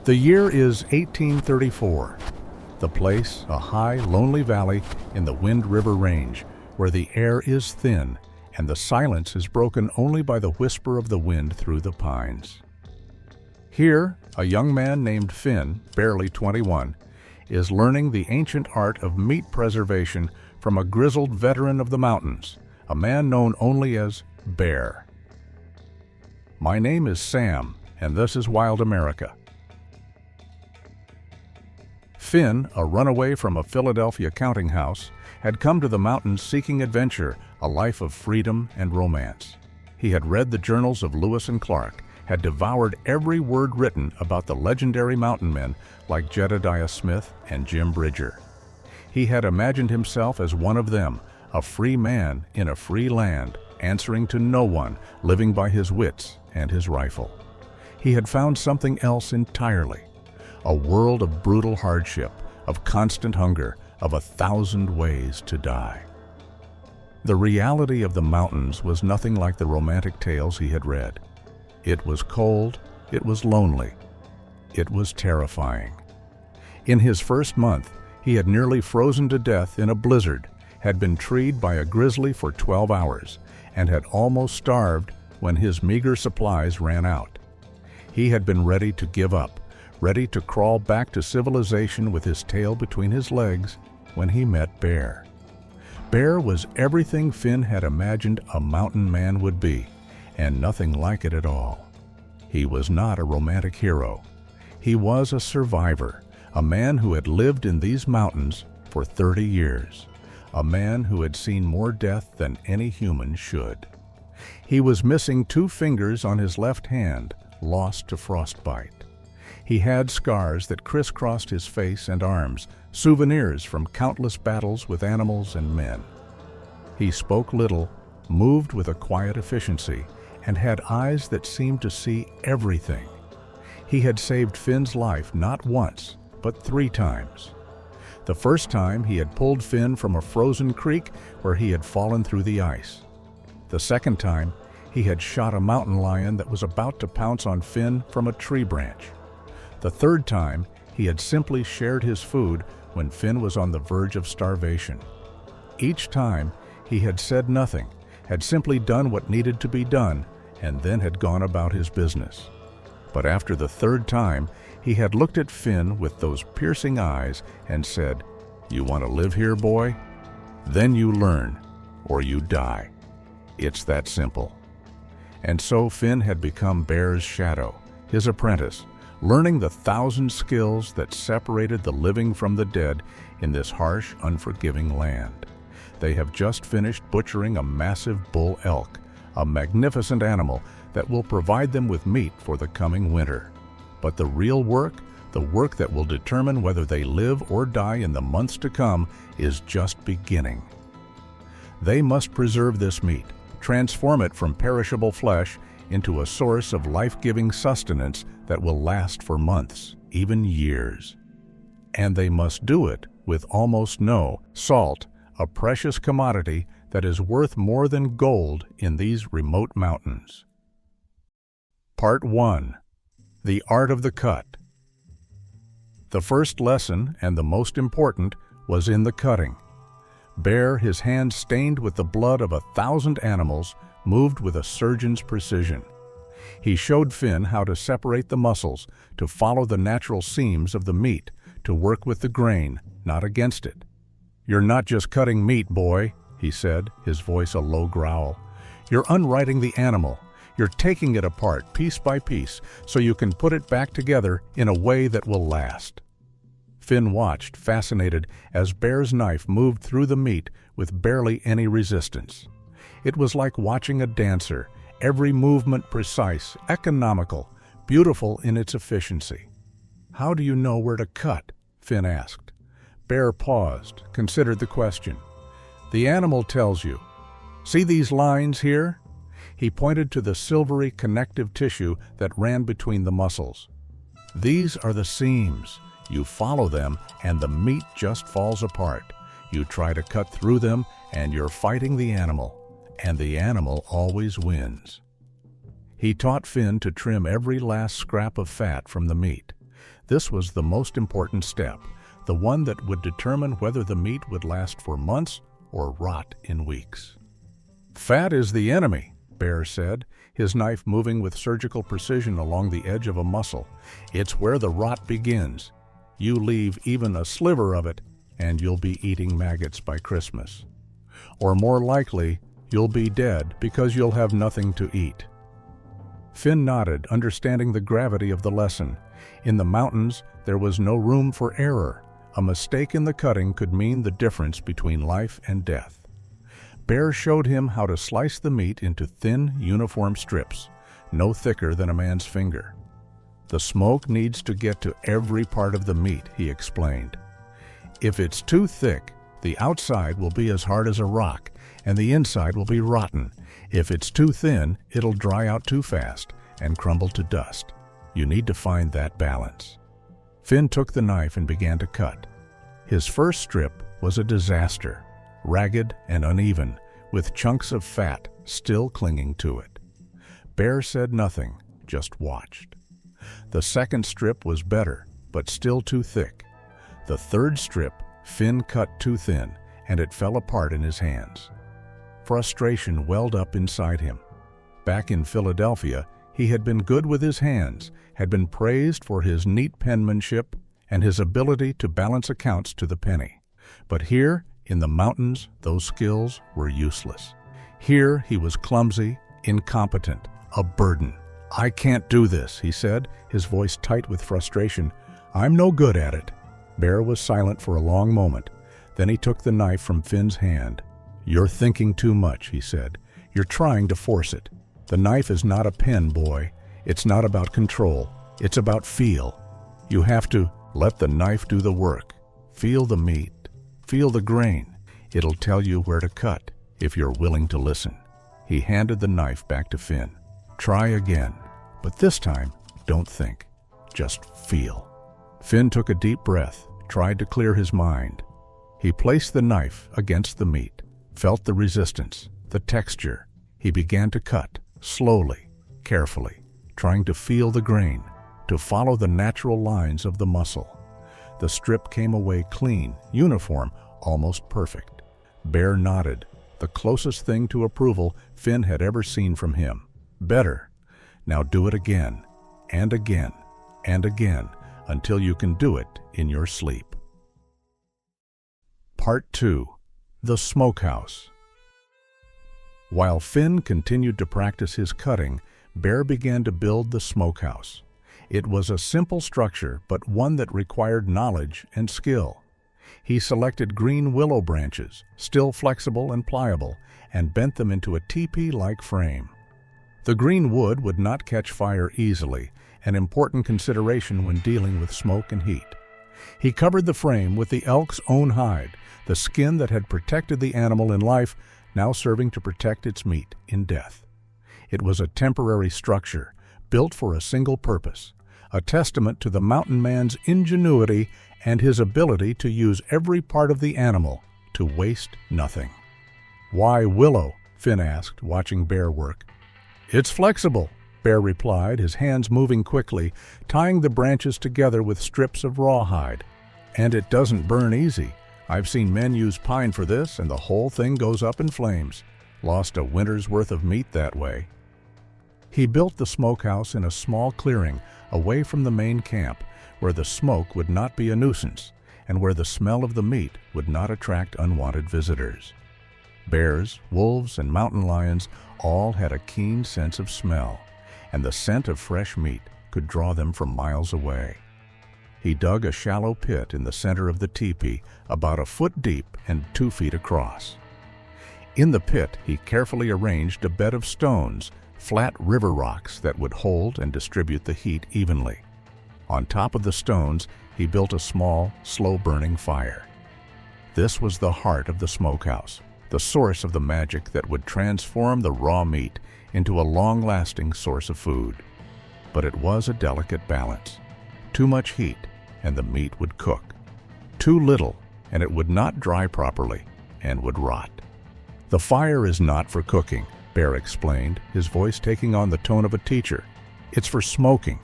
The year is 1834. The place, a high, lonely valley in the Wind River Range, where the air is thin and the silence is broken only by the whisper of the wind through the pines. Here, a young man named Finn, barely 21, is learning the ancient art of meat preservation from a grizzled veteran of the mountains, a man known only as Bear. My name is Sam, and this is Wild America. Finn, a runaway from a Philadelphia counting house, had come to the mountains seeking adventure, a life of freedom and romance. He had read the journals of Lewis and Clark, had devoured every word written about the legendary mountain men like Jedediah Smith and Jim Bridger. He had imagined himself as one of them, a free man in a free land, answering to no one, living by his wits and his rifle. He had found something else entirely, a world of brutal hardship, of constant hunger, of 1,000 ways to die. The reality of the mountains was nothing like the romantic tales he had read. It was cold, it was lonely, it was terrifying. In his first month, he had nearly frozen to death in a blizzard, had been treed by a grizzly for 12 hours, and had almost starved when his meager supplies ran out. He had been ready to give up, ready to crawl back to civilization with his tail between his legs when he met Bear. Bear was everything Finn had imagined a mountain man would be, and nothing like it at all. He was not a romantic hero. He was a survivor, a man who had lived in these mountains for 30 years, a man who had seen more death than any human should. He was missing 2 fingers on his left hand, lost to frostbite. He had scars that crisscrossed his face and arms, souvenirs from countless battles with animals and men. He spoke little, moved with a quiet efficiency, and had eyes that seemed to see everything. He had saved Finn's life not once, but 3 times. The first time he had pulled Finn from a frozen creek where he had fallen through the ice. The second time, he had shot a mountain lion that was about to pounce on Finn from a tree branch. The third time, he had simply shared his food when Finn was on the verge of starvation. Each time, he had said nothing, had simply done what needed to be done, and then had gone about his business. But after the third time, he had looked at Finn with those piercing eyes and said, "You want to live here, boy? Then you learn, or you die. It's that simple." And so Finn had become Bear's shadow, his apprentice, learning the 1,000 skills that separated the living from the dead in this harsh, unforgiving land. They have just finished butchering a massive bull elk, a magnificent animal that will provide them with meat for the coming winter. But the real work, the work that will determine whether they live or die in the months to come, is just beginning. They must preserve this meat, transform it from perishable flesh into a source of life-giving sustenance that will last for months, even years. And they must do it with almost no salt, a precious commodity that is worth more than gold in these remote mountains. Part 1. The Art of the Cut. The first lesson, and the most important, was in the cutting. Bear, his hands stained with the blood of 1,000 animals, moved with a surgeon's precision. He showed Finn how to separate the muscles, to follow the natural seams of the meat, to work with the grain, not against it. "You're not just cutting meat, boy," he said, his voice a low growl. "You're unwriting the animal. You're taking it apart piece by piece so you can put it back together in a way that will last." Finn watched, fascinated, as Bear's knife moved through the meat with barely any resistance. It was like watching a dancer, every movement precise, economical, beautiful in its efficiency. "How do you know where to cut?" Finn asked. Bear paused, considered the question. "The animal tells you. See these lines here?" He pointed to the silvery connective tissue that ran between the muscles. "These are the seams. You follow them and the meat just falls apart. You try to cut through them and you're fighting the animal, and the animal always wins." He taught Finn to trim every last scrap of fat from the meat, This was the most important step, the one that would determine whether the meat would last for months or rot in weeks. "Fat is the enemy," Bear said, his knife moving with surgical precision along the edge of a muscle. "It's where the rot begins. You leave even a sliver of it, and you'll be eating maggots by Christmas. Or more likely, you'll be dead because you'll have nothing to eat." Finn nodded, understanding the gravity of the lesson. In the mountains, there was no room for error. A mistake in the cutting could mean the difference between life and death. Bear showed him how to slice the meat into thin, uniform strips, no thicker than a man's finger. "The smoke needs to get to every part of the meat," he explained. "If it's too thick, the outside will be as hard as a rock, and the inside will be rotten. If it's too thin, it'll dry out too fast and crumble to dust. You need to find that balance." Finn took the knife and began to cut. His first strip was a disaster, ragged and uneven, with chunks of fat still clinging to it. Bear said nothing, just watched. The second strip was better, but still too thick. The third strip, Finn cut too thin, and it fell apart in his hands. Frustration welled up inside him. Back in Philadelphia, he had been good with his hands, had been praised for his neat penmanship and his ability to balance accounts to the penny. But here, in the mountains, those skills were useless. Here he was clumsy, incompetent, a burden. "I can't do this," he said, his voice tight with frustration. "I'm no good at it." Bear was silent for a long moment. Then he took the knife from Finn's hand. "You're thinking too much," he said. "You're trying to force it. The knife is not a pen, boy. It's not about control. It's about feel. You have to let the knife do the work. Feel the meat. Feel the grain. It'll tell you where to cut, if you're willing to listen." He handed the knife back to Finn. "Try again, but this time, don't think. Just feel." Finn took a deep breath, tried to clear his mind. He placed the knife against the meat, felt the resistance, the texture. He began to cut, slowly, carefully, trying to feel the grain, to follow the natural lines of the muscle. The strip came away clean, uniform, almost perfect. Bear nodded, the closest thing to approval Finn had ever seen from him. "Better. Now do it again, and again, and again, until you can do it in your sleep." Part 2. The Smokehouse. While Finn continued to practice his cutting, Bear began to build the smokehouse. It was a simple structure, but one that required knowledge and skill. He selected green willow branches, still flexible and pliable, and bent them into a teepee-like frame. The green wood would not catch fire easily, an important consideration when dealing with smoke and heat. He covered the frame with the elk's own hide, the skin that had protected the animal in life, now serving to protect its meat in death. It was a temporary structure, built for a single purpose, a testament to the mountain man's ingenuity and his ability to use every part of the animal to waste nothing. "Why willow?" Finn asked, watching Bear work. "It's flexible," Bear replied, his hands moving quickly, tying the branches together with strips of rawhide. "And it doesn't burn easy. I've seen men use pine for this, and the whole thing goes up in flames. Lost a winter's worth of meat that way." He built the smokehouse in a small clearing away from the main camp, where the smoke would not be a nuisance, and where the smell of the meat would not attract unwanted visitors. Bears, wolves, and mountain lions all had a keen sense of smell, and the scent of fresh meat could draw them from miles away. He dug a shallow pit in the center of the teepee, about a foot deep and 2 feet across. In the pit, he carefully arranged a bed of stones, flat river rocks that would hold and distribute the heat evenly. On top of the stones, he built a small, slow-burning fire. This was the heart of the smokehouse, the source of the magic that would transform the raw meat into a long-lasting source of food. But it was a delicate balance. Too much heat, and the meat would cook. Too little, and it would not dry properly, and would rot. "The fire is not for cooking," Bear explained, his voice taking on the tone of a teacher. "It's for smoking.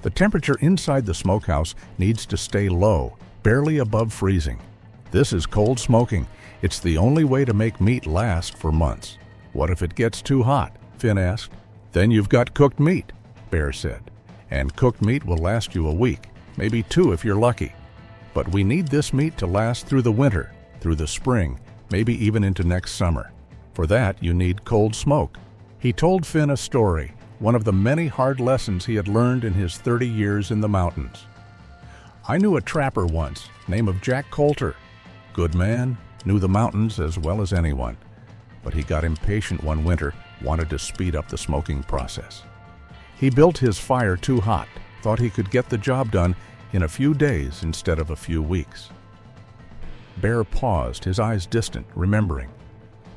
The temperature inside the smokehouse needs to stay low, barely above freezing. This is cold smoking. It's the only way to make meat last for months. What if it gets too hot? Finn asked. Then you've got cooked meat, Bear said. And cooked meat will last you a week, maybe 2 if you're lucky. But we need this meat to last through the winter, through the spring, maybe even into next summer. For that, you need cold smoke. He told Finn a story, one of the many hard lessons he had learned in his 30 years in the mountains. I knew a trapper once, name of Jack Coulter. Good man, knew the mountains as well as anyone. But he got impatient one winter, wanted to speed up the smoking process. He built his fire too hot, thought he could get the job done in a few days instead of a few weeks. Bear paused, his eyes distant, remembering.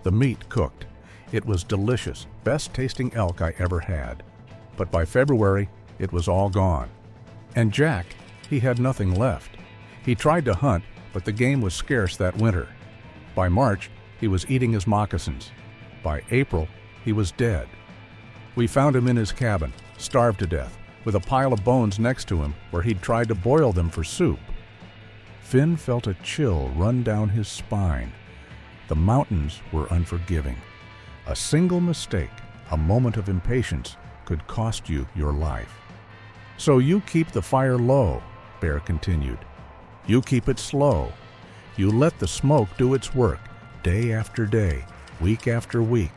The meat cooked. It was delicious, best-tasting elk I ever had. But by February, it was all gone. And Jack, he had nothing left. He tried to hunt, but the game was scarce that winter. By March, he was eating his moccasins. By April, he was dead. We found him in his cabin, starved to death, with a pile of bones next to him where he'd tried to boil them for soup. Finn felt a chill run down his spine. The mountains were unforgiving. A single mistake, a moment of impatience, could cost you your life. So you keep the fire low, Bear continued. You keep it slow. You let the smoke do its work, day after day, week after week.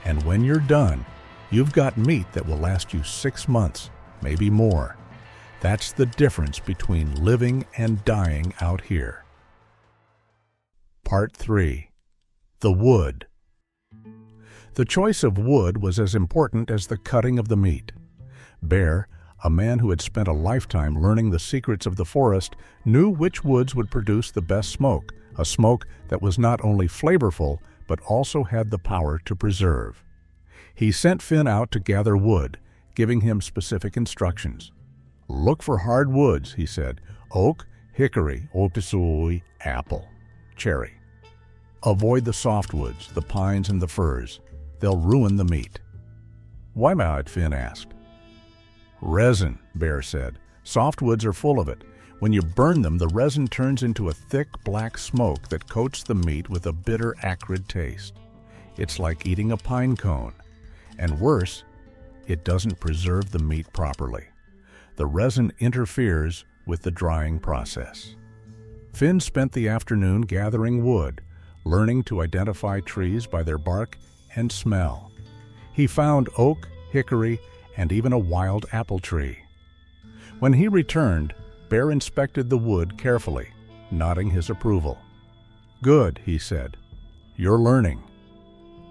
And when you're done, you've got meat that will last you 6 months, maybe more. That's the difference between living and dying out here. Part 3. The wood. The choice of wood was as important as the cutting of the meat. Bear, a man who had spent a lifetime learning the secrets of the forest, knew which woods would produce the best smoke, a smoke that was not only flavorful, but also had the power to preserve. He sent Finn out to gather wood, giving him specific instructions. Look for hard woods, he said. Oak, hickory, opisui, apple, cherry. Avoid the softwoods, the pines and the firs. They'll ruin the meat. Why not? Finn asked. Resin, Bear said. Softwoods are full of it. When you burn them, the resin turns into a thick black smoke that coats the meat with a bitter, acrid taste. It's like eating a pine cone. And worse, it doesn't preserve the meat properly. The resin interferes with the drying process. Finn spent the afternoon gathering wood, learning to identify trees by their bark and smell. He found oak, hickory, and even a wild apple tree. When he returned, Bear inspected the wood carefully, nodding his approval. Good, he said. You're learning.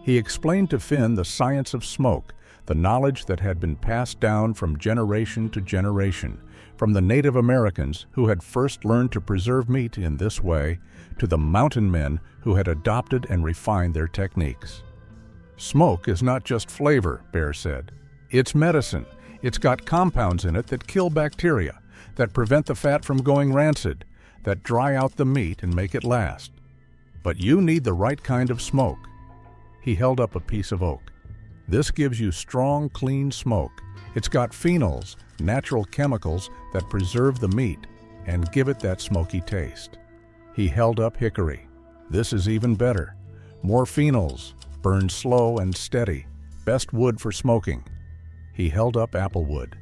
He explained to Finn the science of smoke, the knowledge that had been passed down from generation to generation, from the Native Americans who had first learned to preserve meat in this way, to the mountain men who had adopted and refined their techniques. Smoke is not just flavor, Bear said. It's medicine. It's got compounds in it that kill bacteria, that prevent the fat from going rancid, that dry out the meat and make it last. But you need the right kind of smoke. He held up a piece of oak. This gives you strong, clean smoke. It's got phenols, natural chemicals that preserve the meat and give it that smoky taste. He held up hickory. This is even better. More phenols, burns slow and steady, best wood for smoking. He held up applewood.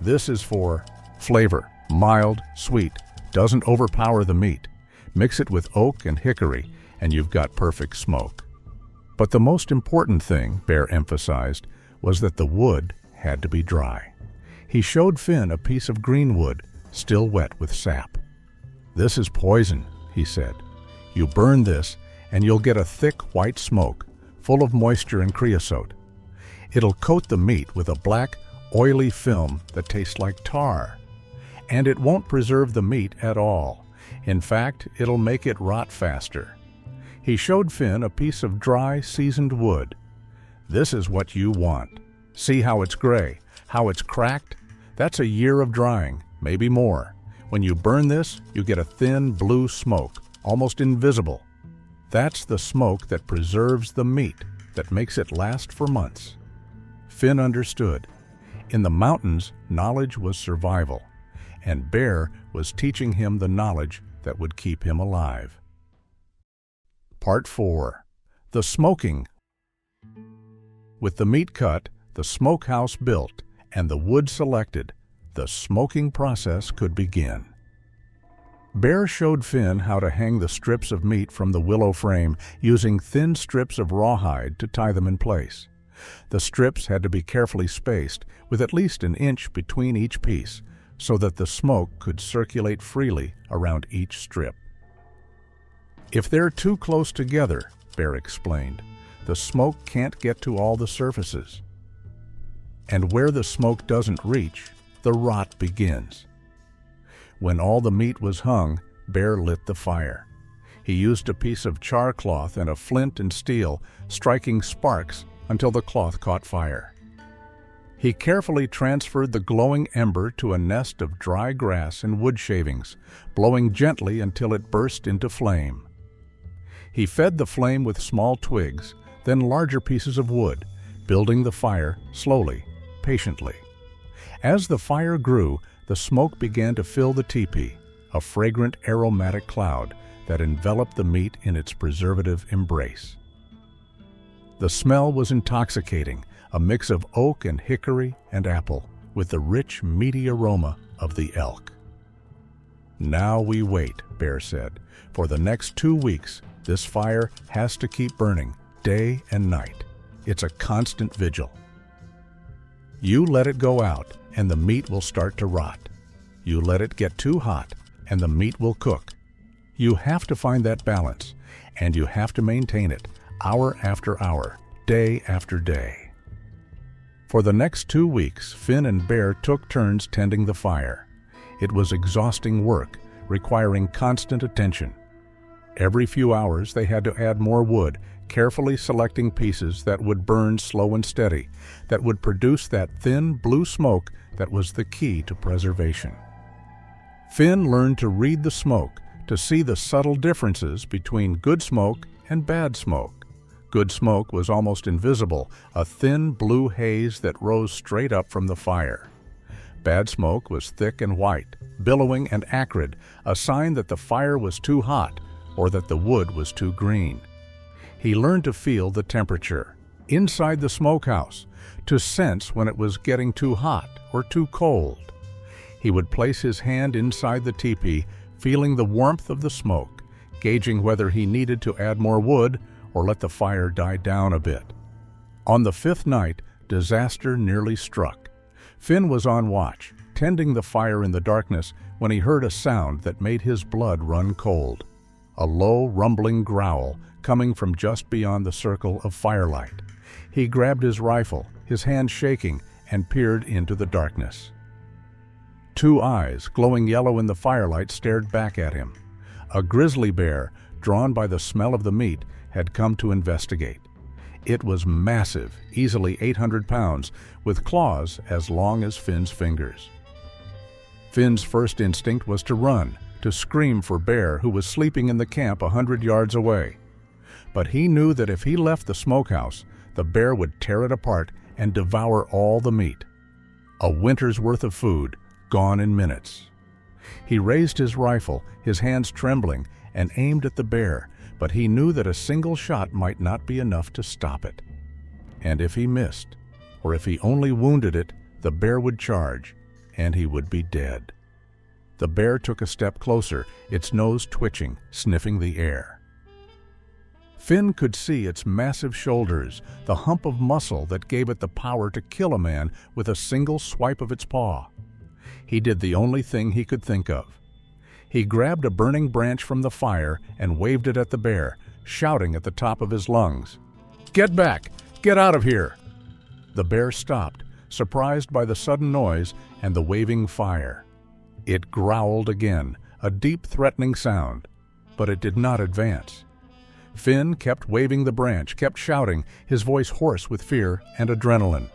This is for flavor, mild, sweet, doesn't overpower the meat. Mix it with oak and hickory, and you've got perfect smoke. But the most important thing, Bear emphasized, was that the wood had to be dry. He showed Finn a piece of green wood, still wet with sap. This is poison, he said. You burn this, and you'll get a thick white smoke, full of moisture and creosote. It'll coat the meat with a black, oily film that tastes like tar. And it won't preserve the meat at all. In fact, it'll make it rot faster. He showed Finn a piece of dry, seasoned wood. This is what you want. See how it's gray, how it's cracked? That's a year of drying, maybe more. When you burn this, you get a thin blue smoke, almost invisible. That's the smoke that preserves the meat, that makes it last for months. Finn understood. In the mountains, knowledge was survival, and Bear was teaching him the knowledge that would keep him alive. Part 4. The Smoking. With the meat cut, the smokehouse built, and the wood selected, the smoking process could begin. Bear showed Finn how to hang the strips of meat from the willow frame using thin strips of rawhide to tie them in place. The strips had to be carefully spaced, with at least an inch between each piece, so that the smoke could circulate freely around each strip. If they're too close together, Bear explained, the smoke can't get to all the surfaces. And where the smoke doesn't reach, the rot begins. When all the meat was hung, Bear lit the fire. He used a piece of char cloth and a flint and steel, striking sparks until the cloth caught fire. He carefully transferred the glowing ember to a nest of dry grass and wood shavings, blowing gently until it burst into flame. He fed the flame with small twigs, then larger pieces of wood, building the fire slowly, patiently. As the fire grew, the smoke began to fill the teepee, a fragrant aromatic cloud that enveloped the meat in its preservative embrace. The smell was intoxicating, a mix of oak and hickory and apple, with the rich, meaty aroma of the elk. "Now we wait," Bear said. "For the next 2 weeks, this fire has to keep burning, day and night. It's a constant vigil. You let it go out, and the meat will start to rot. You let it get too hot, and the meat will cook. You have to find that balance, and you have to maintain it, hour after hour, day after day." For the next 2 weeks, Finn and Bear took turns tending the fire. It was exhausting work, requiring constant attention. Every few hours they had to add more wood, carefully selecting pieces that would burn slow and steady, that would produce that thin blue smoke that was the key to preservation. Finn learned to read the smoke, to see the subtle differences between good smoke and bad smoke. Good smoke was almost invisible, a thin blue haze that rose straight up from the fire. Bad smoke was thick and white, billowing and acrid, a sign that the fire was too hot or that the wood was too green. He learned to feel the temperature inside the smokehouse, to sense when it was getting too hot or too cold. He would place his hand inside the teepee, feeling the warmth of the smoke, gauging whether he needed to add more wood or let the fire die down a bit. On the 5th night, disaster nearly struck. Finn was on watch, tending the fire in the darkness, when he heard a sound that made his blood run cold. A low, rumbling growl coming from just beyond the circle of firelight. He grabbed his rifle, his hand shaking, and peered into the darkness. 2 eyes, glowing yellow in the firelight, stared back at him. A grizzly bear, drawn by the smell of the meat, had come to investigate. It was massive, easily 800 pounds, with claws as long as Finn's fingers. Finn's first instinct was to run, to scream for Bear, who was sleeping in the camp 100 yards away. But he knew that if he left the smokehouse, the bear would tear it apart and devour all the meat. A winter's worth of food, gone in minutes. He raised his rifle, his hands trembling, and aimed at the bear, but he knew that a single shot might not be enough to stop it. And if he missed, or if he only wounded it, the bear would charge, and he would be dead. The bear took a step closer, its nose twitching, sniffing the air. Finn could see its massive shoulders, the hump of muscle that gave it the power to kill a man with a single swipe of its paw. He did the only thing he could think of. He grabbed a burning branch from the fire and waved it at the bear, shouting at the top of his lungs, "Get back! Get out of here!" The bear stopped, surprised by the sudden noise and the waving fire. It growled again, a deep, threatening sound, but it did not advance. Finn kept waving the branch, kept shouting, his voice hoarse with fear and adrenaline.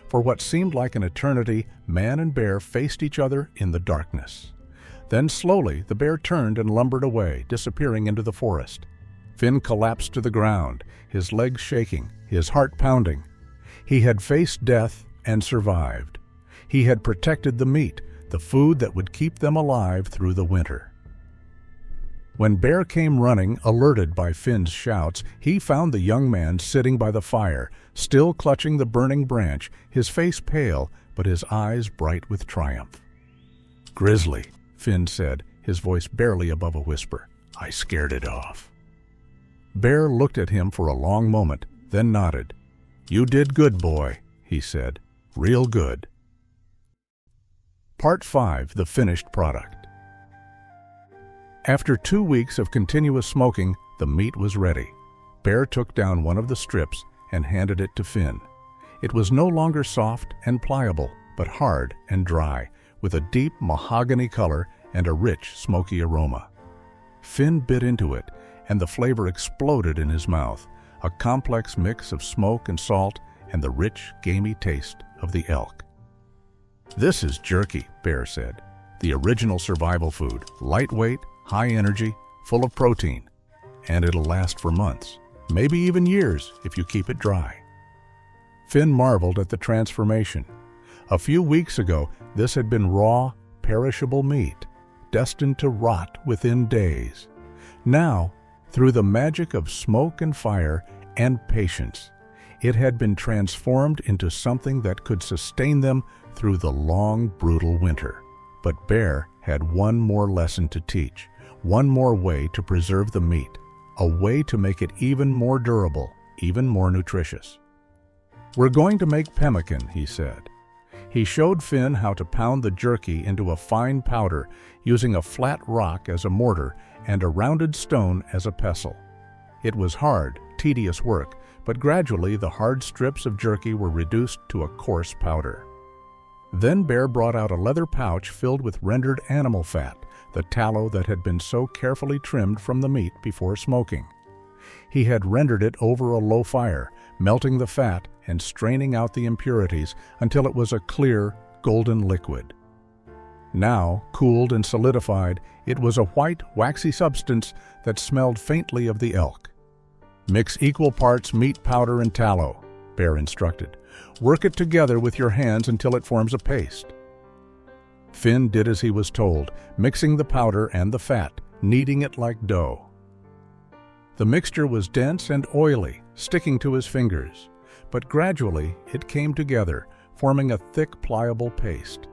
For what seemed like an eternity, man and bear faced each other in the darkness. Then slowly the bear turned and lumbered away, disappearing into the forest. Finn collapsed to the ground, his legs shaking, his heart pounding. He had faced death and survived. He had protected the meat, the food that would keep them alive through the winter. When Bear came running, alerted by Finn's shouts, he found the young man sitting by the fire, still clutching the burning branch, his face pale, but his eyes bright with triumph. "Grizzly," Finn said, his voice barely above a whisper. "I scared it off." Bear looked at him for a long moment, then nodded. "You did good, boy," he said. "Real good." Part 5. The Finished Product. After 2 weeks of continuous smoking, the meat was ready. Bear took down one of the strips and handed it to Finn. It was no longer soft and pliable, but hard and dry, with a deep mahogany color and a rich, smoky aroma. Finn bit into it, and the flavor exploded in his mouth, a complex mix of smoke and salt and the rich, gamey taste of the elk. "This is jerky," Bear said. "The original survival food, lightweight, high energy, full of protein. And it'll last for months, maybe even years if you keep it dry." Finn marveled at the transformation. A few weeks ago, this had been raw, perishable meat, destined to rot within days. Now, through the magic of smoke and fire and patience, it had been transformed into something that could sustain them through the long, brutal winter. But Bear had one more lesson to teach, one more way to preserve the meat, a way to make it even more durable, even more nutritious. "We're going to make pemmican," he said. He showed Finn how to pound the jerky into a fine powder using a flat rock as a mortar and a rounded stone as a pestle. It was hard, tedious work, but gradually the hard strips of jerky were reduced to a coarse powder. Then Bear brought out a leather pouch filled with rendered animal fat, the tallow that had been so carefully trimmed from the meat before smoking. He had rendered it over a low fire, melting the fat and straining out the impurities until it was a clear, golden liquid. Now, cooled and solidified, it was a white, waxy substance that smelled faintly of the elk. "Mix equal parts meat powder and tallow," Bear instructed. "Work it together with your hands until it forms a paste." Finn did as he was told, mixing the powder and the fat, kneading it like dough. The mixture was dense and oily, sticking to his fingers, but gradually it came together, forming a thick, pliable paste.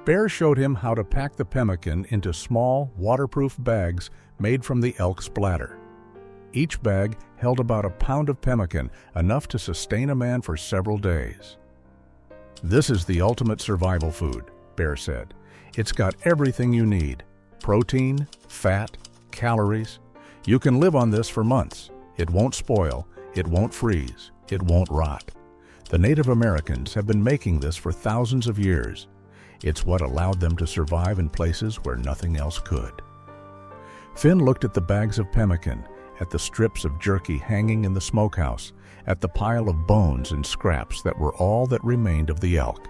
Bear showed him how to pack the pemmican into small, waterproof bags made from the elk's bladder. Each bag held about a pound of pemmican, enough to sustain a man for several days. "This is the ultimate survival food," Bear said. "It's got everything you need: protein, fat, calories. You can live on this for months. It won't spoil, it won't freeze, it won't rot. The Native Americans have been making this for thousands of years. It's what allowed them to survive in places where nothing else could." Finn looked at the bags of pemmican, at the strips of jerky hanging in the smokehouse, at the pile of bones and scraps that were all that remained of the elk.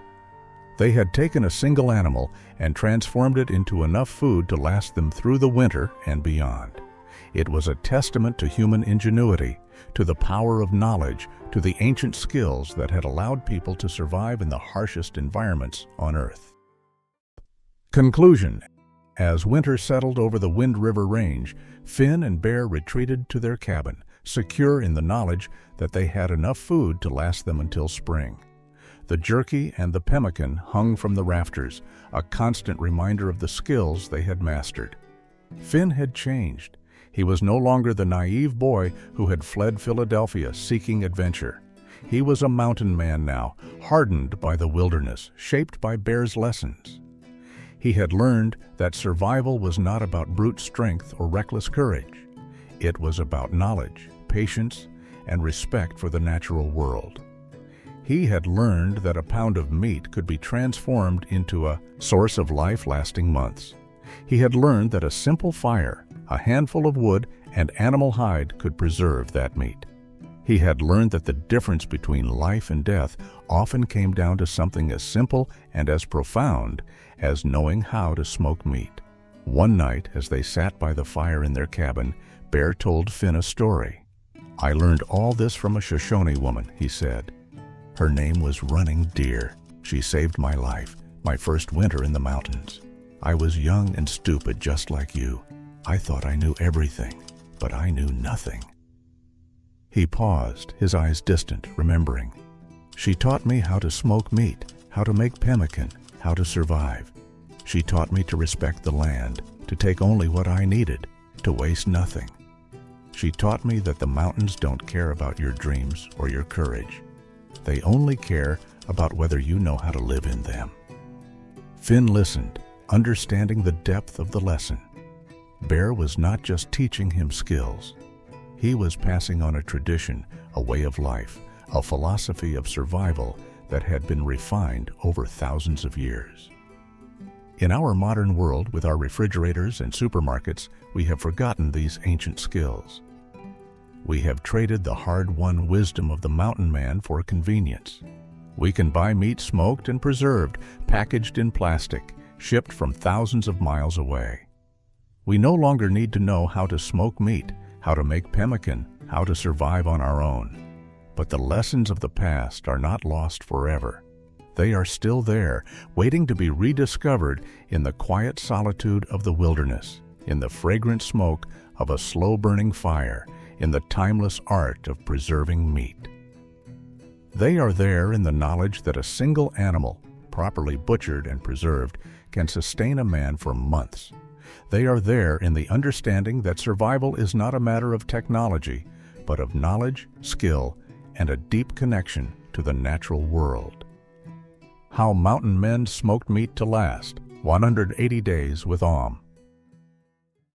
They had taken a single animal and transformed it into enough food to last them through the winter and beyond. It was a testament to human ingenuity, to the power of knowledge, to the ancient skills that had allowed people to survive in the harshest environments on Earth. Conclusion. As winter settled over the Wind River Range, Finn and Bear retreated to their cabin, secure in the knowledge that they had enough food to last them until spring. The jerky and the pemmican hung from the rafters, a constant reminder of the skills they had mastered. Finn had changed. He was no longer the naive boy who had fled Philadelphia seeking adventure. He was a mountain man now, hardened by the wilderness, shaped by Bear's lessons. He had learned that survival was not about brute strength or reckless courage. It was about knowledge, patience, and respect for the natural world. He had learned that a pound of meat could be transformed into a source of life lasting months. He had learned that a simple fire, a handful of wood, and animal hide could preserve that meat. He had learned that the difference between life and death often came down to something as simple and as profound as knowing how to smoke meat. One night, as they sat by the fire in their cabin, Bear told Finn a story. "I learned all this from a Shoshone woman," he said. "Her name was Running Deer. She saved my life, my first winter in the mountains. I was young and stupid just like you. I thought I knew everything, but I knew nothing." He paused, his eyes distant, remembering. "She taught me how to smoke meat, how to make pemmican, how to survive. She taught me to respect the land, to take only what I needed, to waste nothing. She taught me that the mountains don't care about your dreams or your courage. They only care about whether you know how to live in them." Finn listened, understanding the depth of the lesson. Bear was not just teaching him skills. He was passing on a tradition, a way of life, a philosophy of survival that had been refined over thousands of years. In our modern world, with our refrigerators and supermarkets, we have forgotten these ancient skills. We have traded the hard-won wisdom of the mountain man for convenience. We can buy meat smoked and preserved, packaged in plastic, shipped from thousands of miles away. We no longer need to know how to smoke meat, how to make pemmican, how to survive on our own. But the lessons of the past are not lost forever. They are still there, waiting to be rediscovered in the quiet solitude of the wilderness, in the fragrant smoke of a slow-burning fire, in the timeless art of preserving meat. They are there in the knowledge that a single animal, properly butchered and preserved, can sustain a man for months. They are there in the understanding that survival is not a matter of technology, but of knowledge, skill, and a deep connection to the natural world. How Mountain Men Smoked Meat to Last, 180 Days with Om.